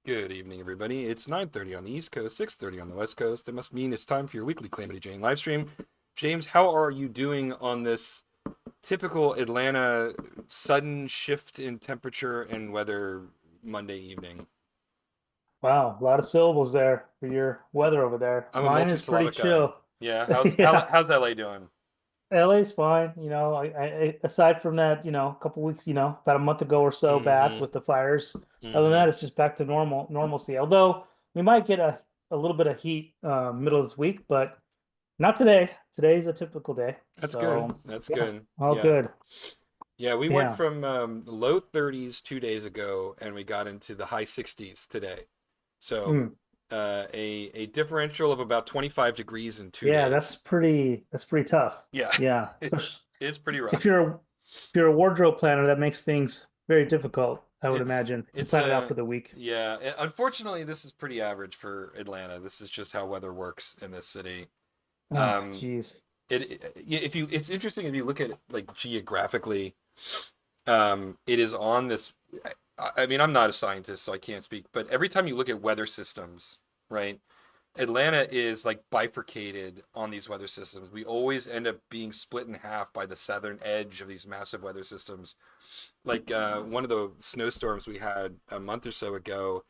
Good evening, everybody. It's 9:30 on the East Coast, 6:30 on the West Coast. It must mean it's time for your weekly Calamity Jane live stream. James, how are you doing on this typical Atlanta sudden shift in temperature and weather Monday evening? Wow, a lot of syllables there for your weather over there. I'm a Mine is pretty multi-syllabic guy. chill. Yeah, how's how, Yeah, how's LA doing? LA's fine. Aside from that, a couple weeks, about a month ago or so back Mm-hmm. with the fires. Other than Mm-hmm. that, it's just back to normalcy. Although we might get a little bit of heat middle of this week, but not today. Today's a typical day. That's good. So That's yeah, good. all Yeah. good. Yeah, we went Yeah. from low 30s 2 days ago, and we got into the high 60s today. So Mm. a differential of about 25 degrees in two Yeah, days. that's pretty tough. Yeah, Yeah, it's especially it's pretty if rough. you're a wardrobe planner, that makes things very difficult, I would It's imagine, to it's plan it out a for the week. yeah. Unfortunately, this is pretty average for Atlanta. This is just how weather works in this city. Oh, Um, geez. if you it's interesting if you look at it like geographically. It is on this. I mean, I'm not a scientist, so I can't speak. But every time you look at weather systems, right? Atlanta is like bifurcated on these weather systems. We always end up being split in half by the southern edge of these massive weather systems. Like one of the snowstorms we had a month or so ago,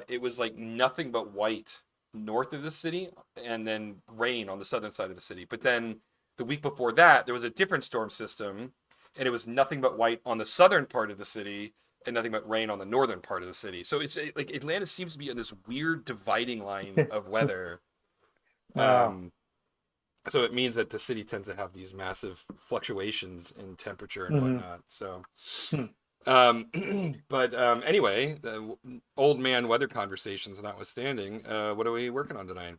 it was like nothing but white north of the city and then rain on the southern side of the city. But then the week before that, there was a different storm system and it was nothing but white on the southern part of the city and nothing but rain on the northern part of the city. So it's like Atlanta seems to be on this weird dividing line of weather. Wow. Um, so it means that the city tends to have these massive fluctuations in temperature and Hmm. whatnot. So, Hmm. but anyway, the old man weather conversations notwithstanding, what are we working on tonight?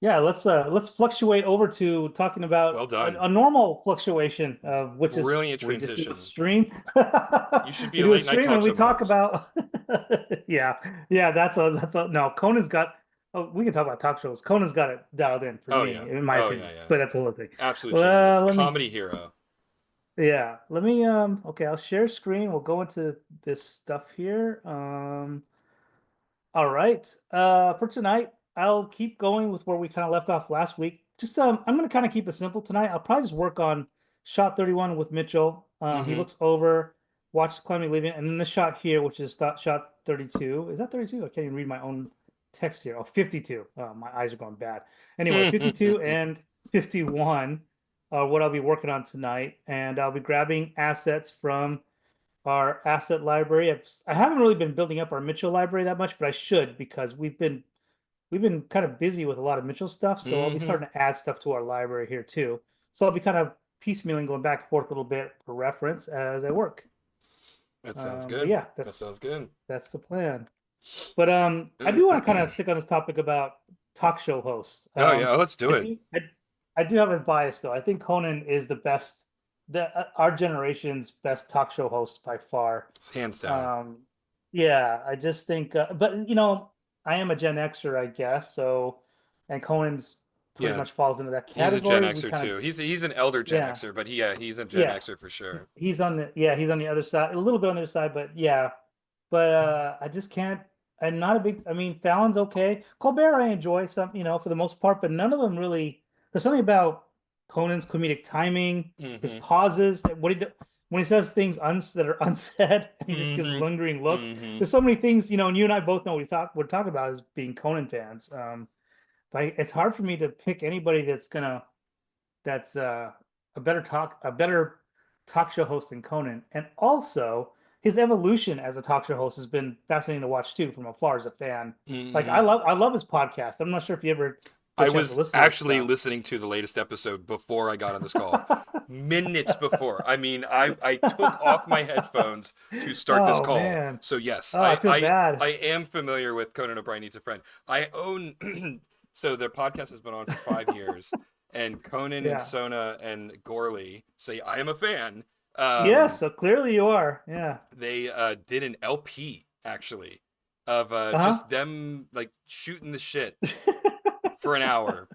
Yeah, let's fluctuate over to talking Well about done. a normal fluctuation of which is Brilliant we just do a transition. stream. You should be We a do a late night stream talk and we show talk host. about yeah. Yeah, that's a no, Conan's got oh, we can talk about talk shows. Conan's got it dialed in for Oh me, yeah. in my Oh yeah, opinion. yeah. But that's a whole thing. Absolute genius. Well, let me Comedy hero. Yeah, let me okay, I'll share screen. We'll go into this stuff here. All right. For tonight, I'll keep going with where we kind of left off last week. Just I'm gonna kind of keep it simple tonight. I'll probably just work on shot 31 with Mitchell. He Mm-hmm. looks over, watches Clemmy leaving, and then the shot here, which is shot 32. Is that 32? I can't even read my own text here. Oh, 52. Oh, my eyes are going bad. Anyway, 52 and 51 are what I'll be working on tonight, and I'll be grabbing assets from our asset library. I haven't really been building up our Mitchell library that much, but I should because we've been kind of busy with a lot of Mitchell stuff. So I'll be Mm-hmm. starting to add stuff to our library here too. So I'll be kind of piecemealing, going back and forth a little bit for reference as I work. That sounds But good. yeah, That sounds good. that's the plan. But I do want to kind of stick on this topic about talk show hosts. Oh yeah, let's do I it. do I, I do have a bias though. I think Conan is the best, our generation's best talk show host by far. It's hands down. Um, yeah, I just think, but I am a Gen Xer, I guess. So, and Conan's pretty Yeah, much falls into that he's a Gen category. We Xer kind of, too. He's an elder Gen yeah, Xer, but he's a Gen yeah, Xer for sure. he's on the other side, a little bit on the other side, but yeah, but I just can't. I'm not a big. I mean, Fallon's okay. Colbert, I enjoy some, for the most part, but none of them really. There's something about Conan's comedic timing, his Mm-hmm. pauses, that when he says things that are unsaid, and he just gives Mm-hmm. lingering looks. Mm-hmm. There's so many things, and you and I both know we're talking about as being Conan fans. But it's hard for me to pick anybody that's a better talk show host than Conan. And also his evolution as a talk show host has been fascinating to watch too from afar as a fan. Like Mm-hmm. I love his podcast. I'm not sure if you ever get I a chance to was listen to his actually stuff. listening to the latest episode before I got on this call. Minutes before. I mean, I took off my headphones to start this Oh call. man. So yes, Oh, I feel bad. I am familiar with Conan O'Brien Needs a Friend. I own so their podcast has been on for 5 years, and Conan and Yeah. Sona and Gorley say I am a fan. Yes, Um, so clearly you are. Yeah. they did an LP actually of Uh-huh. just them like shooting the shit for an hour,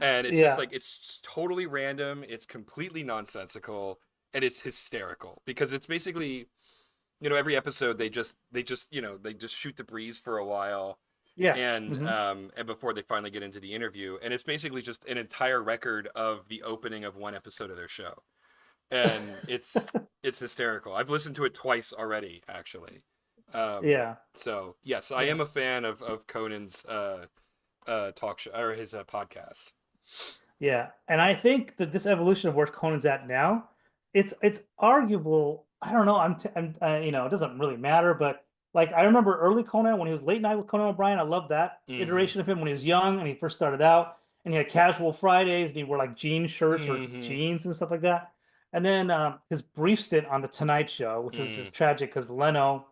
and it's just Yeah. like it's totally random, it's completely nonsensical, and it's hysterical because it's basically every episode they just shoot the breeze for a while, Yeah. and Hmm. and before they finally get into the interview, and it's basically just an entire record of the opening of one episode of their show, and it's hysterical. I've listened to it twice already, actually. Yeah. So yes, I Yeah. am a fan of Conan's talk show or his podcast. Yeah, and I think that this evolution of where Conan's at now, it's arguable. I don't know. It doesn't really matter, but like I remember early Conan when he was late night with Conan O'Brien. I loved that Mm-hmm. iteration of him when he was young and he first started out, and he had casual Fridays and he wore like jean shirts or Mm-hmm. jeans and stuff like that. And then his brief stint on the Tonight Show, which was Mm. just tragic because Leno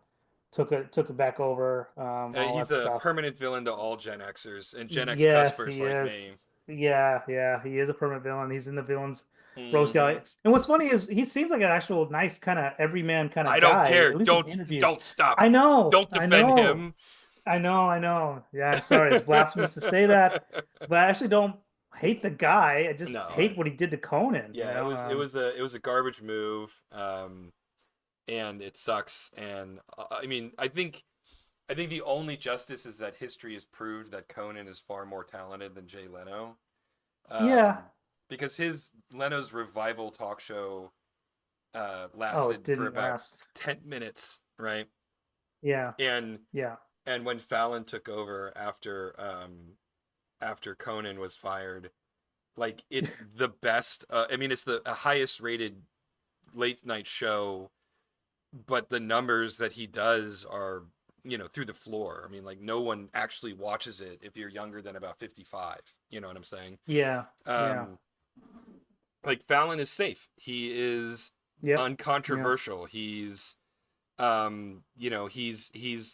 took it back over, all He's that a stuff. permanent villain to all Gen Xers and Gen X Yes, cuspers he like is. me. Yeah, yeah, he is a permanent villain. He's in the villains rose Mm-hmm. gallery. And what's funny is he seems like an actual nice kind of everyman kind of I don't guy, care. at least in Don't interviews. don't stop. I know, Don't I defend know, him. I know. Yeah, I'm sorry, it's blasphemous to say that, but I actually don't hate the guy. I just No, hate what he did to Conan, yeah, it was a garbage move, and it sucks. And I mean, I think the only justice is that history has proved that Conan is far more talented than Jay Leno, Yeah. because his Leno's revival talk show Oh, it lasted for didn't about last. 10 minutes, right? Yeah, And yeah. and when Fallon took over after Conan was fired, like it's the best. I mean, it's the highest rated late night show, but the numbers that he does are through the floor. I mean, like no one actually watches it if you're younger than about 55. You know what I'm saying? Yeah, yeah. Um, like Fallon is safe. He is Yep. Yeah. uncontroversial. He's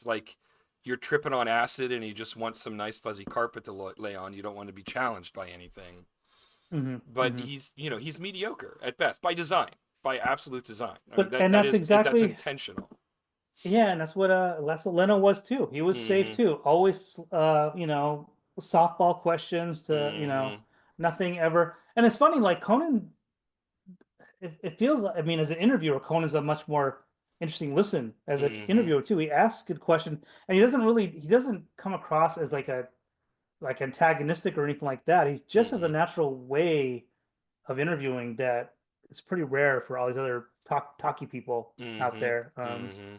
like you're tripping on acid and you just want some nice fuzzy carpet to lay on. You don't want to be challenged by anything. Hmm. But Hmm. he's mediocre at best by design, by absolute design. I mean But and that's intentional. yeah, and that's what Leno was too. He was safe Mm-hmm. too. Always softball questions to, Mm-hmm. nothing ever. And it's funny, like Conan, it feels like, I mean, as an interviewer, Conan's a much more interesting listen as an Mm-hmm. interviewer too. He asks good questions and he doesn't come across as like antagonistic or anything like that. He just has a Mm-hmm. natural way of interviewing that it's pretty rare for all these other talky people out Mm-hmm. there. Mm-hmm.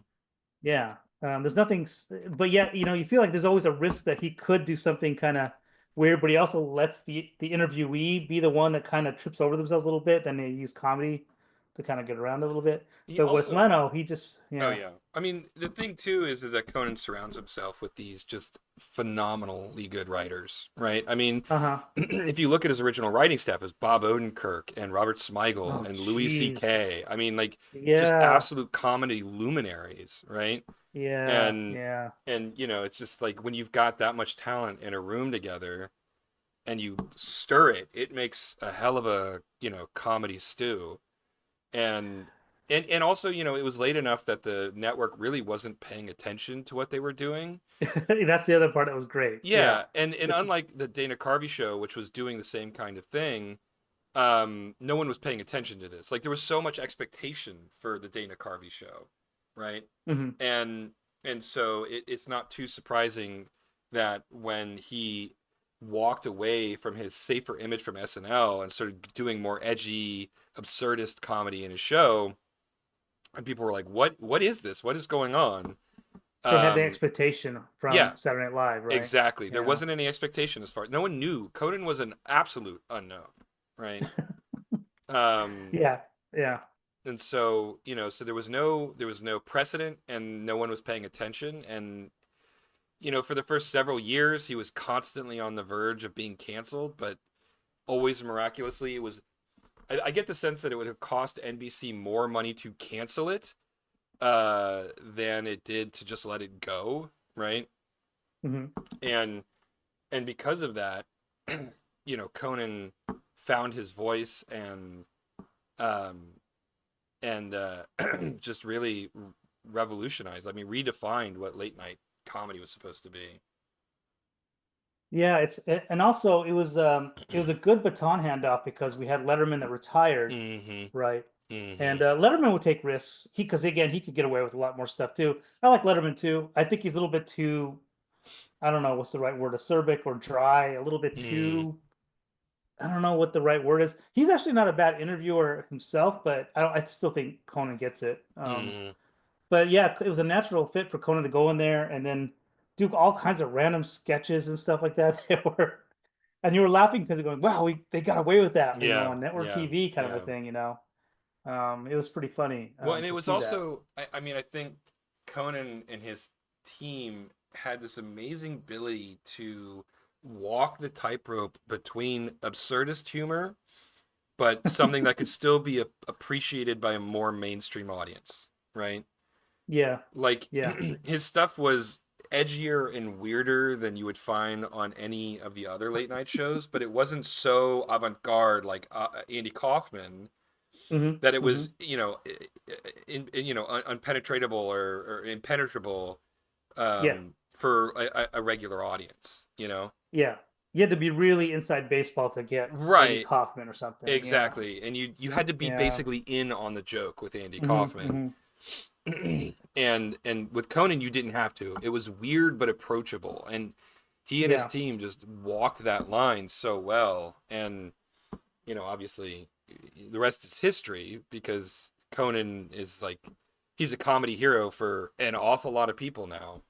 Yeah. There's nothing, but yet, you feel like there's always a risk that he could do something kind of weird, but he also lets the interviewee be the one that kind of trips over themselves a little bit. Then they use comedy to kind of get around a little bit. He But with also Leno, he just, Oh yeah. yeah. I mean, the thing too is that Conan surrounds himself with these just phenomenally good writers, right? I mean, Uh-huh. if you look at his original writing staff, it's Bob Odenkirk and Robert Smigel Oh, and Louis jeez. C.K. I mean, like just Yeah. absolute comedy luminaries, right? Yeah. And Yeah. it's just like when you've got that much talent in a room together and you stir it, it makes a hell of a, comedy stew. And and also, it was late enough that the network really wasn't paying attention to what they were doing. That's the other part that was great. Yeah. Yeah, and unlike the Dana Carvey show, which was doing the same kind of thing, no one was paying attention to this. Like there was so much expectation for the Dana Carvey show, right? Hmm. And so it's not too surprising that when he walked away from his safer image from SNL and started doing more edgy, absurdist comedy in his show, and people were like, What is this? What is going on?" They had the Um, expectation yeah, from Saturday Night Live, right? exactly. There Yeah. wasn't any expectation as far. No one knew. Conan was an absolute unknown, right? Um, Yeah. Yeah. and so so there was no precedent, and no one was paying attention, and for the first several years, he was constantly on the verge of being canceled, but always miraculously, it was. I get the sense that it would have cost NBC more money to cancel it than it did to just let it go, right? Hmm. And because of that, Conan found his voice um, and just really revolutionized. I mean, redefined what late night comedy was supposed to be. Yeah, and also it was a good baton handoff because we had Letterman that retired, Mm-hmm. right? And Hmm. Letterman would take risks. Because again, he could get away with a lot more stuff too. I like Letterman too. I think he's a little bit too, I don't know what's the right word, acerbic or dry, a little bit Mm, too, I don't know what the right word is. He's actually not a bad interviewer himself, but I still think Conan gets it. mm, But yeah, it was a natural fit for Conan to go in there and then do all kinds of random sketches and stuff like that. They were, and you were laughing because you're going, "Wow, they got away with that," yeah, on network yeah, TV kind of a yeah. thing. It was pretty funny Well, and it to was see that. also, I mean, I think Conan and his team had this amazing ability to walk the tightrope between absurdist humor, but something that could still be appreciated by a more mainstream audience, right? Yeah, Like yeah, his stuff was edgier and weirder than you would find on any of the other late night shows, but it wasn't so avant-garde like Andy Kaufman that it hmm was, unpenetratable or impenetrable yeah, for a regular audience, you know? yeah. You had to be really inside baseball to get Andy Right, Kaufman or something. Yeah, exactly. And you had to be yeah, basically in on the joke with Andy hmm Kaufman. hmm And with Conan you didn't have to. It was weird but approachable. And he and his yeah. team just walked that line so well. And obviously the rest is history because Conan is like he's a comedy hero for an awful lot of people now.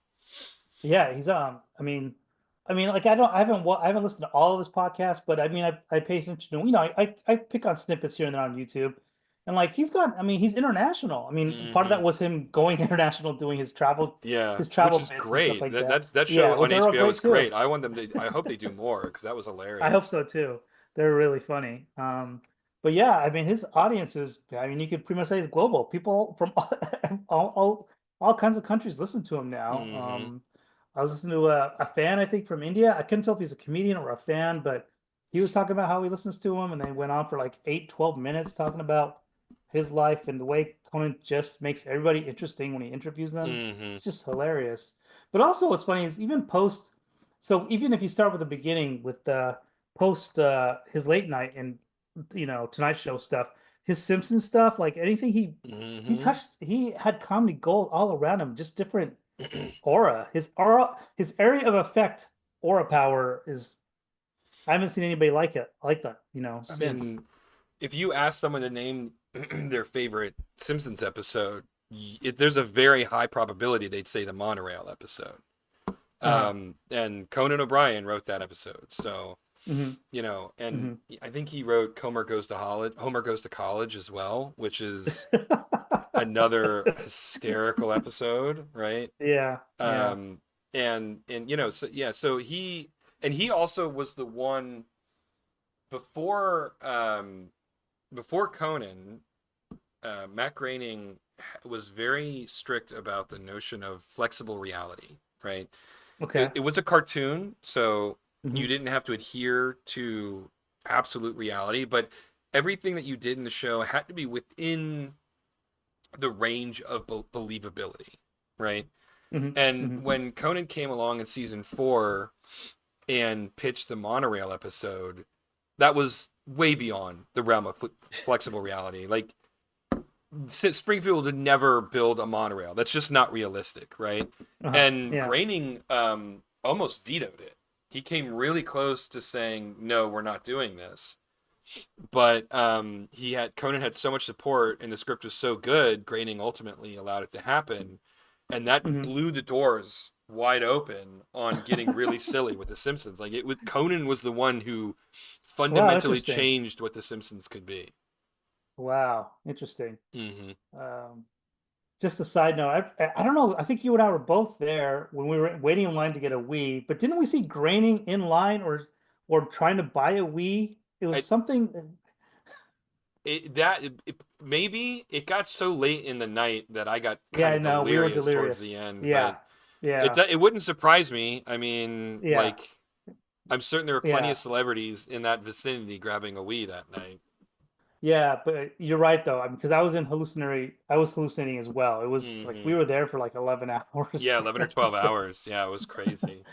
Yeah, he's like I haven't listened to all of his podcasts, but I mean I pay attention to him. I pick on snippets here and there on YouTube, and like he's international. I mean, part of that Hmm. was him going international, doing Yeah, his which travel is bits and stuff great. like That that. that that Yeah, show well, on they're all HBO is great too. great. I want them to. I hope they do more because that was I hope hilarious. so too. They're really funny. But yeah, I mean, his audience is, I mean, you could pretty much say it's global. People from all kinds of countries listen to him now. Hmm. I was listening to a fan, I think, from India. I couldn't tell if he's a comedian or a fan, but he was talking about how he listens to him, and they went on for like 8, 12 minutes talking about his life and the way Conan just makes everybody interesting when he interviews them. Hmm. It's just hilarious. But also, what's funny is so even if you start with the beginning with post his late night and Tonight Show stuff, his Simpsons stuff, like anything he Hmm. touched, he had comedy gold all around him, just different aura. His area of effect, aura power is I haven't seen anybody like that, I since. mean, if you ask someone to name their favorite Simpsons episode, there's a very high probability they'd say the monorail episode. Uh-huh. And Conan O'Brien wrote that episode, so hmm and hmm I think he wrote Homer Goes to College as well, which is another hysterical episode, right? Yeah, yeah. Um, and so yeah, so he also was the one before before Conan. Matt Groening was very strict about the notion of flexible reality, right? it, Okay. it was a cartoon, so you hmm didn't have to adhere to absolute reality, but everything that you did in the show had to be within the range of believability, right? hmm And hmm when Conan came along in season 4 and pitched the monorail episode, that was way beyond the realm of flexible reality. Like Springfield would never build a monorail. That's just not realistic, right? Uh-huh. And Yeah. Groening almost vetoed it. He came really close to saying, "No, we're not doing this." But Conan had so much support, and the script was so good. Groening ultimately allowed it to happen, and that hmm blew the doors wide open on getting really silly with the Simpsons. Like Conan was the one who Wow, fundamentally interesting. changed what the Simpsons could be. Wow, interesting. Hmm. Um, Just a side note, I don't know. I think you and I were both there when we were waiting in line to get a Wii, but didn't we see Graining in line or trying to buy a Wii? It was I, something. maybe it got so late in the night that I got Yeah, kind I of know. We were delirious towards delirious. the end, but Yeah, yeah, it wouldn't surprise me. I mean, yeah, like I'm certain there were plenty yeah, of celebrities in that vicinity grabbing a Wii that night. yeah. But you're right though. I mean, because I was hallucinating as well. It was like we Hmm. were there for like 11 hours. Yeah, 11 or 12 hours. Yeah, it was crazy.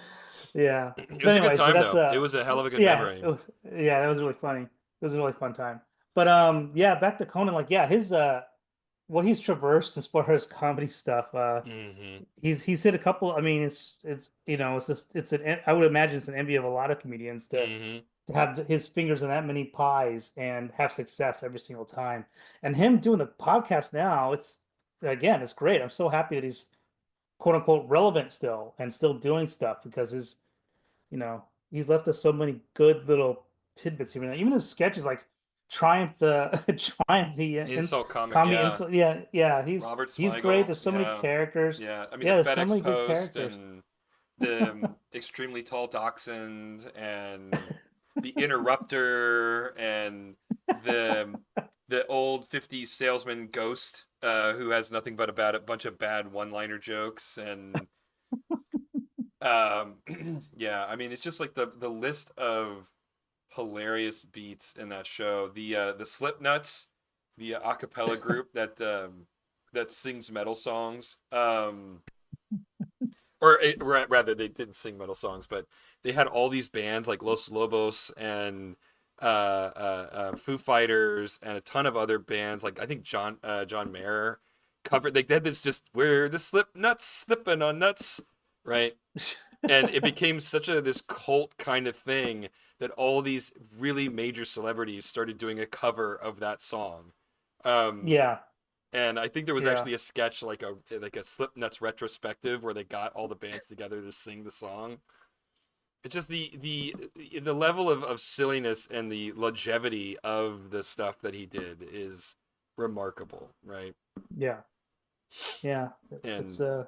Yeah. It But was a good anyways, but time that's though. It was a hell of a good yeah, memory. it was yeah, that was really funny. It was a really fun time. But yeah, back to Conan. Like, yeah, his what he's traversed as far as comedy stuff. Hmm. He's hit a couple. I mean, it's you know, it's just it's an I would imagine it's an envy of a lot of comedians Hmm. to have his fingers in that many pies and have success every single time. And him doing the podcast now, it's again, it's great. I'm so happy that he's quote unquote relevant still and still doing stuff because his you know, he's left us so many good little tidbits here and there. Even his sketches like Triumph the Triumph the Insult comic, comedy yeah. insult. Yeah, yeah, Robert he's great. Smigel, There's so many yeah. characters. Yeah. I mean, the Yeah, there's so FedEx many good Post characters. and the extremely tall dachshund and the interrupter and the the old 50s salesman ghost who has nothing but about a bunch of bad one-liner jokes and um yeah, I mean it's just like the list of hilarious beats in that show. The Slipnuts, the a cappella group that sings metal songs. Rather, they didn't sing metal songs, but they had all these bands like Los Lobos and Foo Fighters and a ton of other bands. Like I think John Mayer covered. They did this just where the Slipnuts slipping on nuts, right? And it became such a this cult kind of thing that all these really major celebrities started doing a cover of that song. Um, Yeah, and I think there was yeah, actually a sketch like a Slipnuts retrospective where they got all the bands together to sing the song. It's just the level of silliness and the longevity of the stuff that he did is remarkable, right? yeah, yeah. It's And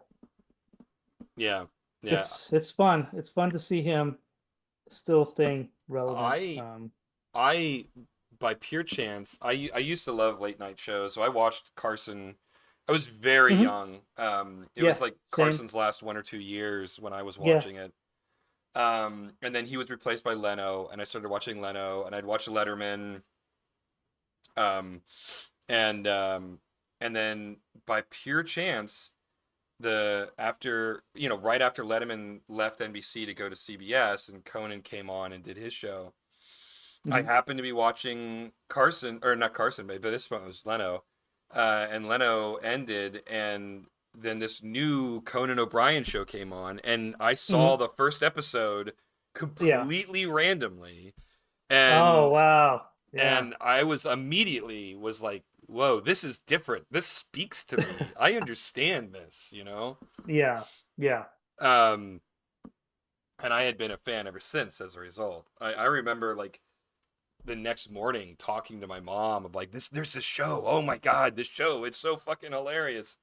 yeah, yeah. it's fun. It's fun to see him still staying relevant. I I by pure chance, I used to love late night shows, so I watched Carson. I was very Mhm. young. It was Yeah, like same. Carson's last 1 or 2 years when I was Yeah. watching it. And then he was replaced by Leno, and I started watching Leno, and I'd watch Letterman. Um, and um, and then by pure chance, right after Letterman left NBC to go to CBS, and Conan came on and did his show. I Mhm. happened to be watching Carson, or not Carson, but this one was Leno, and Leno ended, and then this new Conan O'Brien show came on, and I saw Mhm. the first episode Yeah. completely randomly, Oh, and wow. Yeah. and I was immediately was like, "Whoa, this is different. This speaks to me. I understand this," you know. Yeah. Yeah. Um, and I had been a fan ever since. As a result, I remember like the next morning talking to my mom of like there's this show, oh my god, this show, it's so fucking hilarious.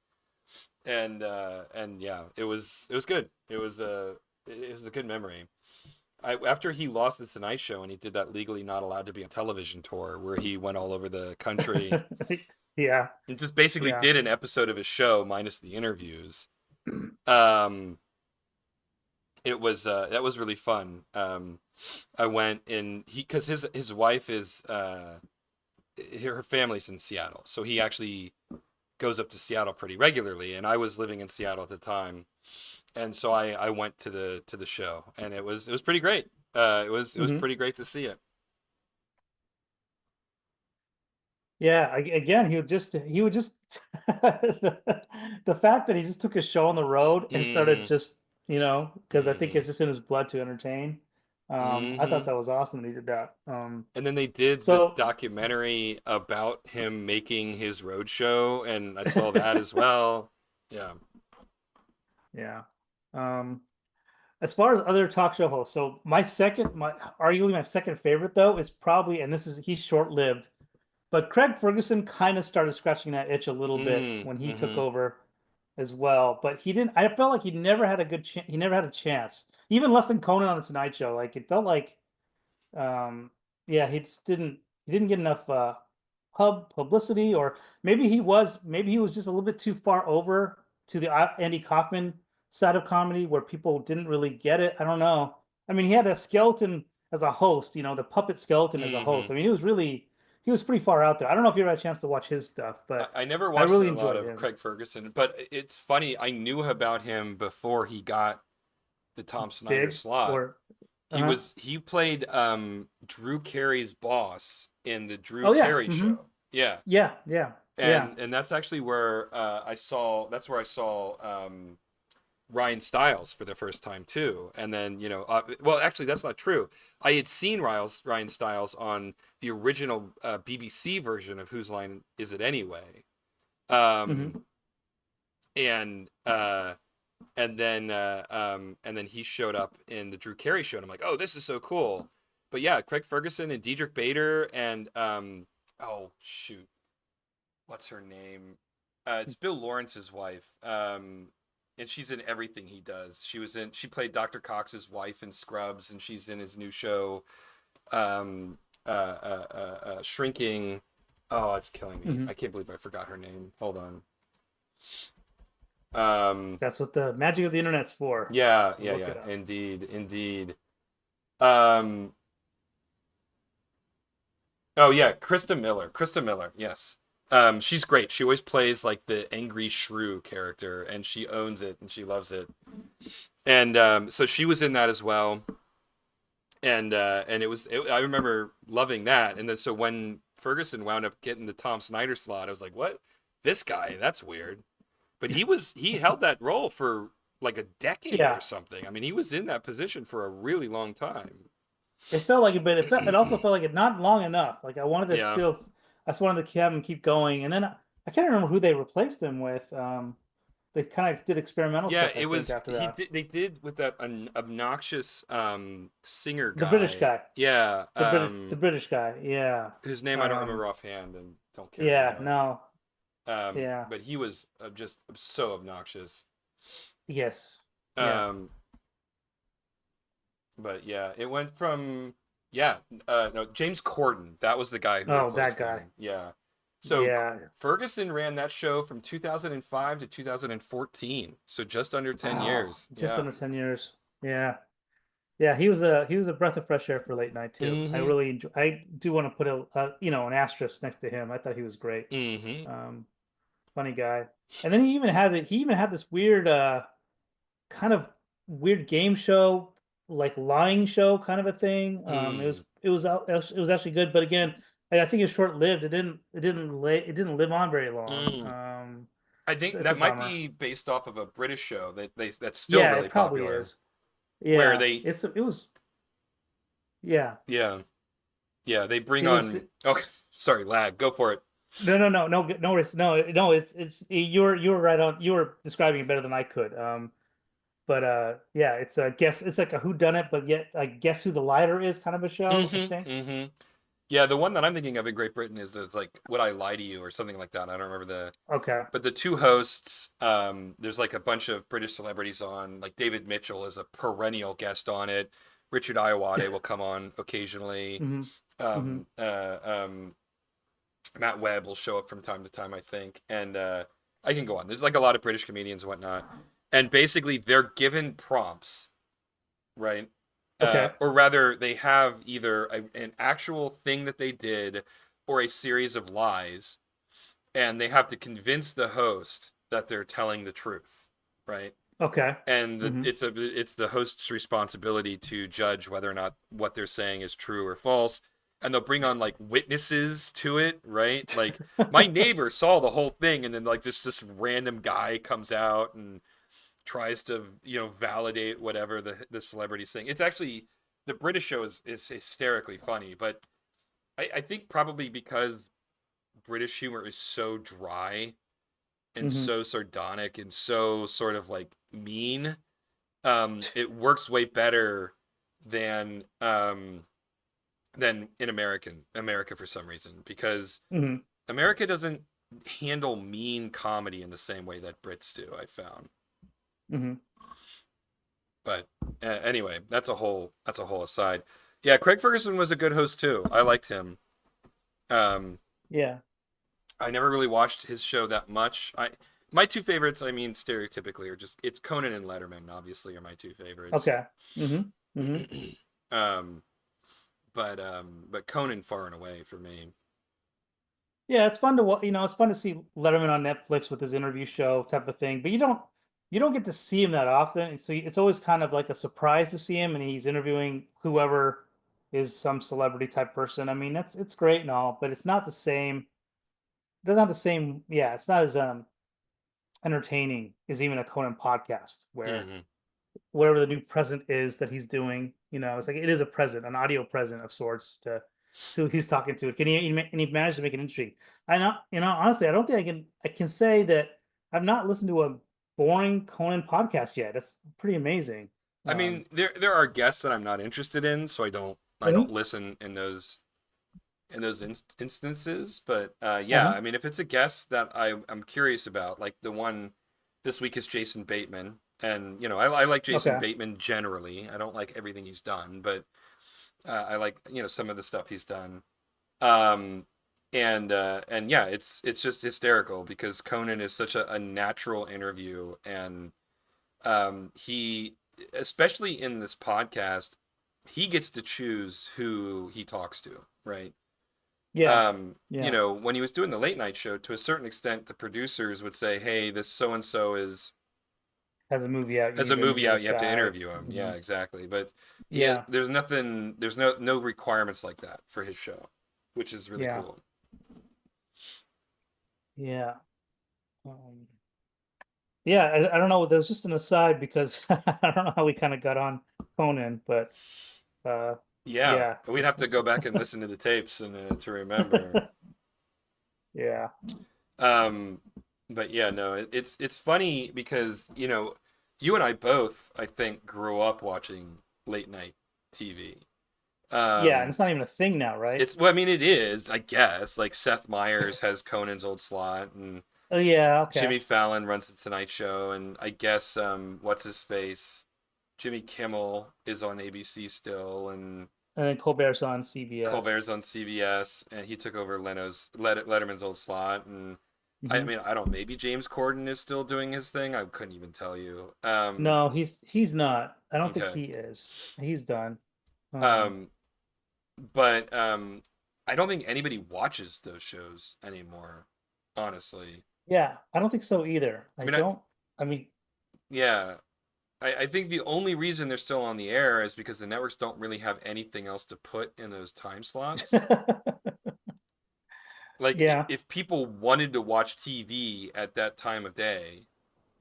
And yeah, it was good. It was a good memory. After he lost the Tonight Show and he did that legally not allowed to be on television tour where he went all over the country Yeah. and just basically Yeah. did an episode of his show minus the interviews. um it was that was really fun. I went and he because his wife is her family's in Seattle, so he actually goes up to Seattle pretty regularly. And I was living in Seattle at the time, and so I went to the show, and it was pretty great. It was Hmm. pretty great to see it. Yeah. Again, he would just the fact that he just took his show on the road and started Mm-hmm. just, because I think Mm-hmm. it's just in his blood to entertain. I thought Mm-hmm. that was awesome that he did that. And then they did the So documentary about him making his road show, and I saw that as well. Yeah. yeah. Um, as far as other talk show hosts, so my arguably my second favorite though is probably, and he's short-lived, but Craig Ferguson kind of started scratching that itch a little bit when he took Mm-hmm. over as well. But he didn't. I felt like he never had a good chance. He never had a chance, even less than Conan on the Tonight Show. Like it felt like, um, yeah, he didn't get enough publicity, or maybe he was just a little bit too far over to the Andy Kaufman side of comedy where people didn't really get it. I don't know. I mean, he had a skeleton as a host, the puppet skeleton as a host. Mm-hmm. I mean, he was pretty far out there. I don't know if you ever had a chance to watch his stuff, but I never I watched really a lot enjoyed of him. Craig Ferguson, but it's funny. I knew about him before he got the Tom Snyder Big slot. or uh-huh. He played Drew Carey's boss in the Drew Oh yeah. Carey show. Yeah, Yeah. Yeah. Yeah. and that's actually where I saw Ryan Stiles for the first time too. And then well, actually that's not true. I had seen Ryan Stiles on the original BBC version of Whose Line Is It Anyway, Hmm. um, and and then he showed up in the Drew Carey show, and I'm like, oh, this is so cool. But yeah, Craig Ferguson and Diedrich Bader and oh shoot, what's her name? It's Bill Lawrence's wife. And she's in everything he does. She played Dr. Cox's wife in Scrubs, and she's in his new show, um, Shrinking. Oh, it's killing me. Hmm. I can't believe I forgot her name. Hold on. That's what the magic of the internet's for. Yeah, To yeah, look yeah. it up. Indeed, indeed. Um, oh yeah, Krista Miller. Krista Miller. Yes. She's great. She always plays like the angry shrew character, and she owns it and she loves it. And so she was in that as well. And I remember loving that. And then so when Ferguson wound up getting the Tom Snyder slot, I was like, what? This guy? That's weird. But he held that role for like a decade or Yeah. something. I mean, he was in that position for a really long time. It felt like it, but it also felt like it not long enough. Like I wanted to Yeah. still, I just wanted to have him keep going. And then I can't remember who they replaced him with. They kind of did experimental Yeah, stuff, I it think, was after that. they did with that obnoxious singer The British guy. guy, Yeah, the British guy. Yeah. whose name I don't Um, remember offhand and don't care to yeah, know. no. Yeah. But he was just so obnoxious. Yes. Yeah. Um, but yeah, it went from yeah, no, James Corden, that was the guy who Oh, that replaced guy. him. Yeah. So Yeah. Ferguson ran that show from 2005 to 2014, so just under 10 Wow. years. Just Yeah. under 10 years. Yeah. Yeah, he was a breath of fresh air for late night too. I Mm-hmm. really enjoy, I do want to put an asterisk next to him. I thought he was great. Mm-hmm. Um, Funny guy. And then he even had this weird kind of weird game show, like lying show kind of a thing. Mm. It was actually good, but again, I think it's short lived. It didn't live on very long. Mm. I think It's a that might bummer. be based off of a British show that's still Yeah, really it probably popular, is. where Yeah, they it was. Yeah, yeah, yeah, they bring it was. on oh sorry, lag, go for it. No, no, no, no, no, no. You were right on. You were describing it better than I could. But yeah, it's a guess. It's like a who done it, but yet I guess who the liar is kind of a show. I Mm-hmm. think. Mm-hmm. Yeah, the one that I'm thinking of in Great Britain is it's like Would I Lie to You or something like that. I don't remember Okay. but the two hosts, there's like a bunch of British celebrities on, like David Mitchell is a perennial guest on it. Richard Ayoade will come on occasionally. Hmm. Hmm. Um, uh, um, Matt Webb will show up from time to time, I think, and I can go on. There's like a lot of British comedians and whatnot, and basically they're given prompts, right? Okay. Or rather, they have either an actual thing that they did or a series of lies, and they have to convince the host that they're telling the truth, right? Okay. And Hmm. it's the host's responsibility to judge whether or not what they're saying is true or false. And they'll bring on like witnesses to it, right? Like my neighbor saw the whole thing, and then like this random guy comes out and tries to validate whatever the celebrity's saying. It's actually the British show is hysterically funny, but I think probably because British humor is so dry and Hmm. so sardonic and so sort of like mean, it works way better than um than in America for some reason, because Hmm. America doesn't handle mean comedy in the same way that Brits do, I found. Hmm. But anyway, that's a whole aside. Yeah, Craig Ferguson was a good host too. I liked him. Um, Yeah. I never really watched his show that much. My two favorites, I mean, stereotypically, are just it's Conan and Letterman. Obviously, are my two favorites. Okay. Hmm. Hmm. um, but Conan far and away for me. Yeah, it's fun to it's fun to see Letterman on Netflix with his interview show type of thing, but you don't get to see him that often. So it's always kind of like a surprise to see him, and he's interviewing whoever is some celebrity type person. I mean, it's great and all, but it's not the same. It doesn't have the same. Yeah, it's not as entertaining as even a Conan podcast where Hmm. whatever the new present is that he's doing, it's like it is a present, an audio present of sorts to see who he's talking to. And he managed to make it interesting. I not, honestly, I don't think I can say that I've not listened to a boring Conan podcast yet. That's pretty amazing. I Um, mean, there are guests that I'm not interested in, so I don't Mhm. listen in those instances. But yeah, Uh-huh. I mean, if it's a guest that I'm curious about, like the one this week is Jason Bateman, and I like Jason Okay. Bateman generally. I don't like everything he's done, but I like some of the stuff he's done. Um, and yeah, it's just hysterical because Conan is such a natural interview, and he, especially in this podcast, he gets to choose who he talks to, right? Yeah. Yeah. When he was doing the late night show, to a certain extent, the producers would say, "Hey, this so and so is Has a movie out. You has need a to movie interview out. this You have to guy. interview him." Yeah, Mhm. exactly. But Yeah. there's nothing, there's no requirements like that for his show, which is really Yeah. cool. Yeah. Um, yeah. I don't know. There was just an aside because I don't know how we kind of got on Conan, but uh, Yeah, yeah. we'd have to go back and listen to the tapes and to remember. Yeah. Um, but yeah, no, it's funny because you and I both, I think, grew up watching late night TV. Yeah. And Um, it's not even a thing now, right? it's well, I mean, it is, I guess. Like Seth Meyers has Conan's old slot, and Oh, yeah. Okay. Jimmy Fallon runs the Tonight Show, and I guess what's his face, Jimmy Kimmel is on ABC still, and And then Colbert's on CBS. Colbert's on CBS, and he took over Letterman's old slot. And I Hmm. mean, I don't. Maybe James Corden is still doing his thing. I couldn't even tell you. No, he's not. I don't think Okay. he is. He's done. Um, Um, but I don't think anybody watches those shows anymore. Honestly, yeah, I don't think so either. I I mean, don't. I mean, yeah, I think the only reason they're still on the air is because the networks don't really have anything else to put in those time slots. Like yeah. if people wanted to watch TV at that time of day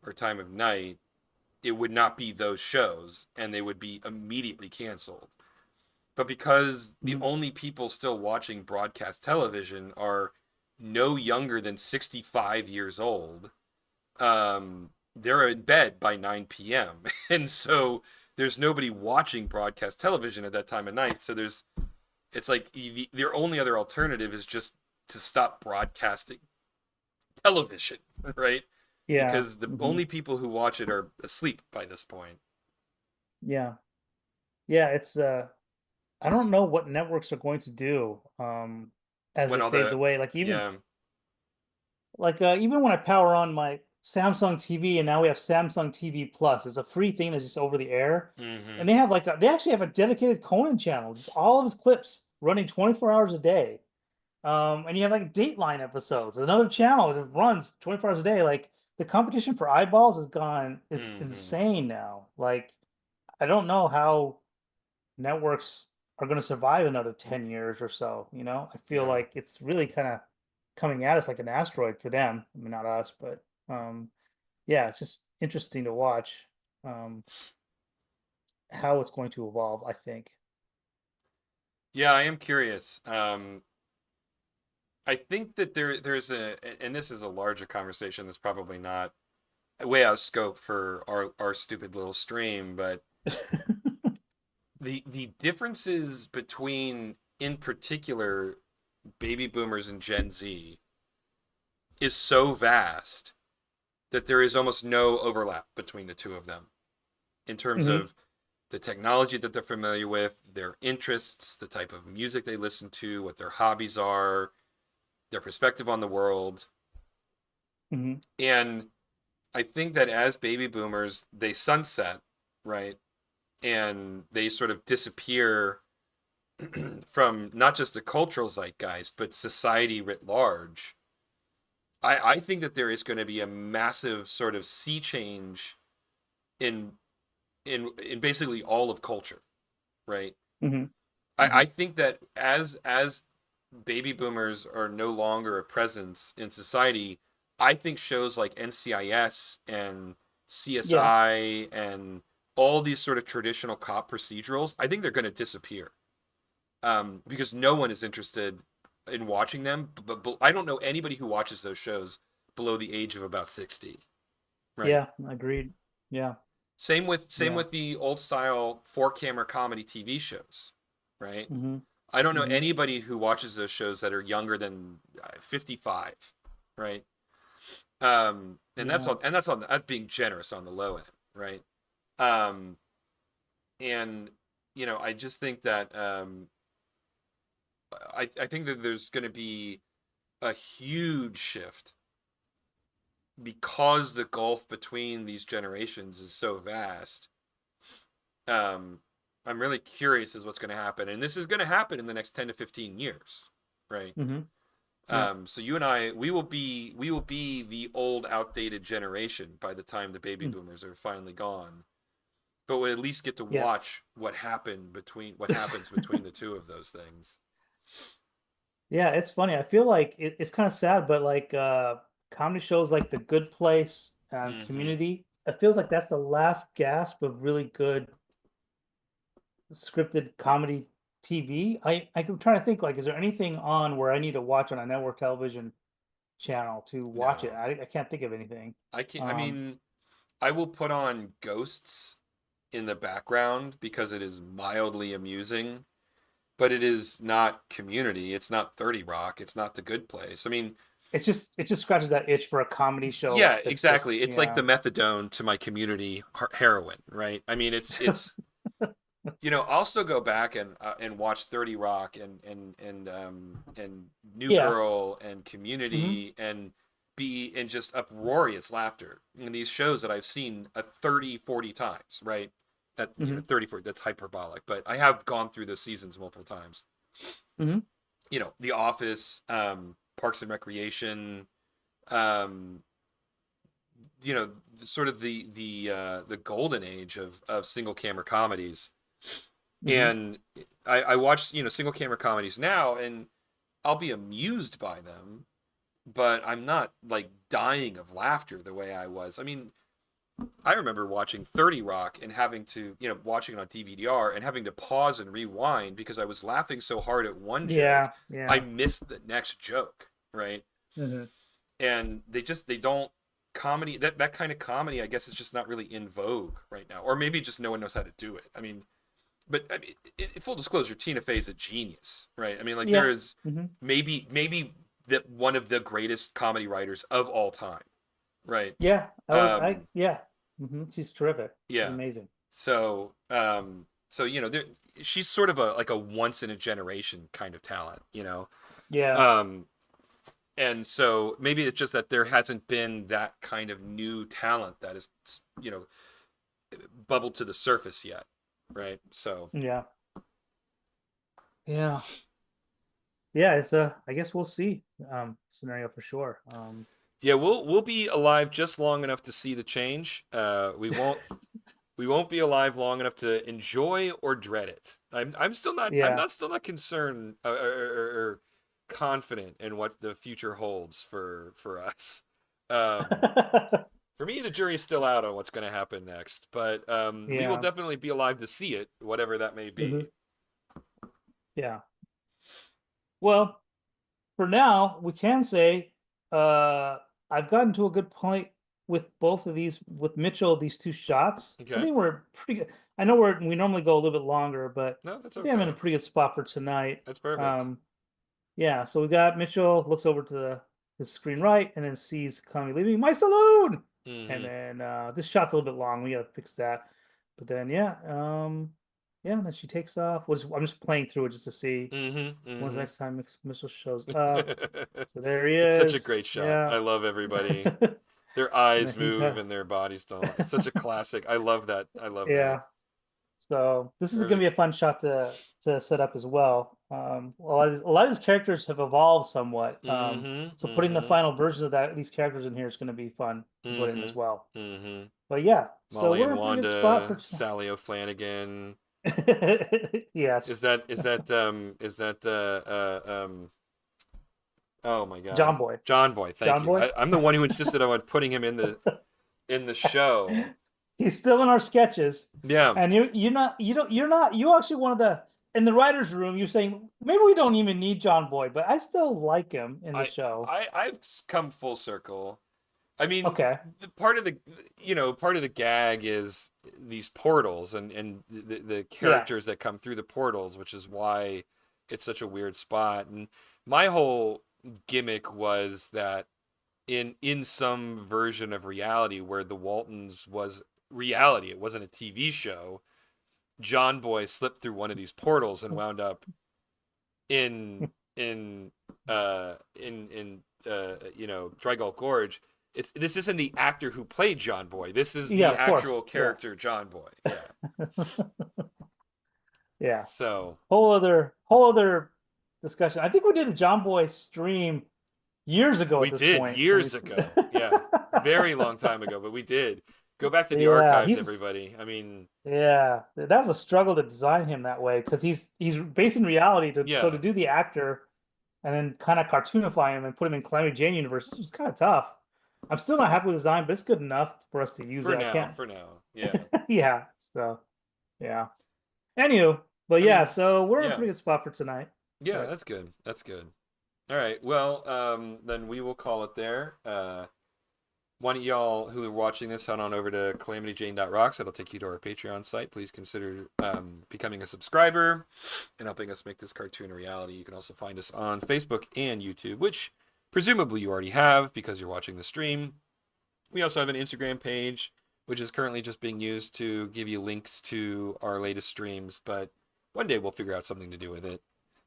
or time of night, it would not be those shows and they would be immediately canceled. But because the Mhm. only people still watching broadcast television are no younger than 65 years old, they're in bed by 9 p.m. And so there's nobody watching broadcast television at that time of night. So it's like their only other alternative is just to stop broadcasting television, right? Yeah. Because the Hmm. only people who watch it are asleep by this point. Yeah. Yeah. It's I don't know what networks are going to do as When it all fades the away. Like even Yeah. even when I power on my Samsung TV and now we have Samsung TV Plus, it's a free thing that's just over the air. And Hmm. they have they actually have a dedicated Conan channel, just all of his clips running 24 hours a day. And you have like Dateline episodes. Another channel that runs 24 hours a day. Like the competition for eyeballs has gone, it's Hmm. insane now. Like I don't know how networks are going to survive another 10 years or so. I feel Yeah. like it's really kind of coming at us like an asteroid for them. I mean, not us, but yeah, it's just interesting to watch um, how it's going to evolve, I think. Yeah, I am curious. I think that there's and this is a larger conversation that's probably not way out of scope for our stupid little stream, but the differences between, in particular, baby boomers and Gen Z is so vast that there is almost no overlap between the two of them in terms Hmm. of the technology that they're familiar with, their interests, the type of music they listen to, what their hobbies are, their perspective on the world. Hmm. And I think that as baby boomers, they sunset, right? And they sort of disappear from not just the cultural zeitgeist, but society writ large. I think that there is going to be a massive sort of sea change in in basically all of culture, right? Hmm. I Hmm. think that as baby boomers are no longer a presence in society, I think shows like NCIS and Yeah, CSI and all these sort of traditional cop procedurals, I think they're going to disappear, because no one is interested in watching them. But I don't know anybody who watches those shows below the age of about 60, right? yeah, agreed. Yeah, Same yeah. with the old style four camera comedy TV shows, right? Hmm. I don't know Hmm. anybody who watches those shows that are younger than 55, right? And Yeah. that's being generous on the low end, right? Um, and I just think that I think that there's going to be a huge shift because the gulf between these generations is so vast. um, I'm really curious as what's going to happen, and this is going to happen in the next 10 to 15 years, right? Hmm. Yeah. So you and I, we will be the old, outdated generation by the time the baby Mm. boomers are finally gone. But we'll at least get to Yeah. watch what happens between the two of those things. Yeah, it's funny. I feel like it's kind of sad, but like comedy shows like The Good Place and Mm-hmm. Community, it feels like that's the last gasp of really good scripted comedy TV. I'm trying to think like, is there anything on where I need to watch on a network television channel to watch it? No, I can't think of anything. I can't. I Um, mean, I will put on Ghosts in the background because it is mildly amusing, but it is not Community. It's not 30 Rock. It's not The Good Place. I mean, it just scratches that itch for a comedy show yeah, that's just exactly. It's like yeah. the methadone to my Community heroin, right? I mean, it's I'll still go back and watch 30 Rock and New Yeah. Girl and Hmm. Community and be in just uproarious laughter in these shows that I've seen 30, 40 times, right? That Hmm. 30, 40, that's hyperbolic, but I have gone through the seasons multiple times. Hmm. The Office, Parks and Recreation, um, you know, sort of the golden age of single camera comedies. Hmm. And I watch single camera comedies now, and I'll be amused by them, but I'm not like dying of laughter the way I was. I mean, I remember watching 30 Rock and having to, watching it on DVD-R and having to pause and rewind because I was laughing so hard at one joke, Yeah. I Yeah. missed the next joke, right? Hmm. And they don't comedy that kind of comedy, I guess, is just not really in vogue right now, or maybe just no one knows how to do it. I mean, but I mean, full disclosure, Tina Fey is a genius, right? I mean, like there Yeah. is Hmm. maybe that one of the greatest comedy writers of all time, right? Yeah. Um, yeah. She's terrific. She's yeah. amazing. So there, she's sort of a like a once in a generation kind of talent. Yeah. Um, and so maybe it's just that there hasn't been that kind of new talent that is, you know, bubbled to the surface yet, right? So Yeah. Yeah. Yeah. It's I guess we'll see scenario for sure. yeah, we'll be alive just long enough to see the change. We won't be alive long enough to enjoy or dread it. I'm Yeah. not still not concerned, or confident in what the future holds for us. Um, for me, the jury's still out on what's going to happen next, but we will Yeah. definitely be alive to see it, whatever that may Hmm. be. Yeah. Well, for now, we can say uh I've gotten to a good point with both of these with Mitchell, these two shots. I Okay, think we're pretty good. I know we normally go a little bit longer, but no, that's I think I'm in a okay. pretty good spot for tonight. That's perfect. Um, yeah, so we got Mitchell looks over to the screen right and then sees Connie leaving my saloon. And Mm-hmm. then this shot's a little bit long. We gotta fix that. But then yeah, and then she takes off. I'm just playing through it just to see Mm-hmm. when's the Mm-hmm. next time Mitchell shows up. So there he It's such a is. great shot. Yeah. I love everybody. And Their then eyes he move and their bodies don't. It's such a classic. I love that. I love that. yeah. So this is gonna be Perfect. a fun shot to set up as well. A lot of these characters have evolved somewhat. Mm-hmm. So putting the Mm-hmm. final versions of these characters in here is gonna be fun to put in as Mm-hmm. well. Mm-hmm. But yeah, so Molly we're and in a pretty good spot for Wanda, Sally O'Flanagan. Yes, is that oh my John God, Boy. John Boy. Thank John you. Boy. I'm the one who insisted on putting him in the show. He's still in our sketches, Yeah. and you're not you don't you're not you actually one of the in the writers' room. You're saying maybe we don't even need John Boy, but I still like him in the I show. I've come full circle. I mean, Okay, the part of the gag is these portals and the yeah, characters that come through the portals, which is why it's such a weird spot. And my whole gimmick was that in some version of reality where the Waltons was reality, it wasn't a TV show. John Boy slipped through one of these portals and wound up in in Dry Gulch Gorge. This isn't the actor who played John Boy. This is yeah, the of course, actual yeah, character John Boy. Yeah. yeah. So Whole other discussion. I think we did a John Boy stream years ago at we this did point. When years ago. Yeah. Very long time ago, but we did. Go back to the Yeah, archives, he's everybody. I mean, yeah. That was a struggle to design him that way because he's based in reality to yeah. do the actor and then kind of cartoonify him and put him in Calamity Jane universe. This was kind of tough. I'm still not happy with the design, but it's good enough for us to use For it. I now, can't. for now. Yeah. Yeah. So yeah. Anywho, but I yeah. mean, So we're in a yeah. pretty good spot for tonight. Yeah, But that's good. That's good. All right. Well, then we will call it there. Why don't y'all who are watching this head on over to calamityjane.rocks. That'll take you to our Patreon site. Please consider becoming a subscriber and helping us make this cartoon a reality. You can also find us on Facebook and YouTube, which presumably you already have because you're watching the stream. We also have an Instagram page, which is currently just being used to give you links to our latest streams, but one day we'll figure out something to do with it.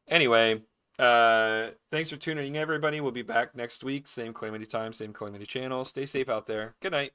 Anyway, thanks for tuning in, everybody. We'll be back next week. Same Calamity time, same Calamity channel. Stay safe out there. Good night.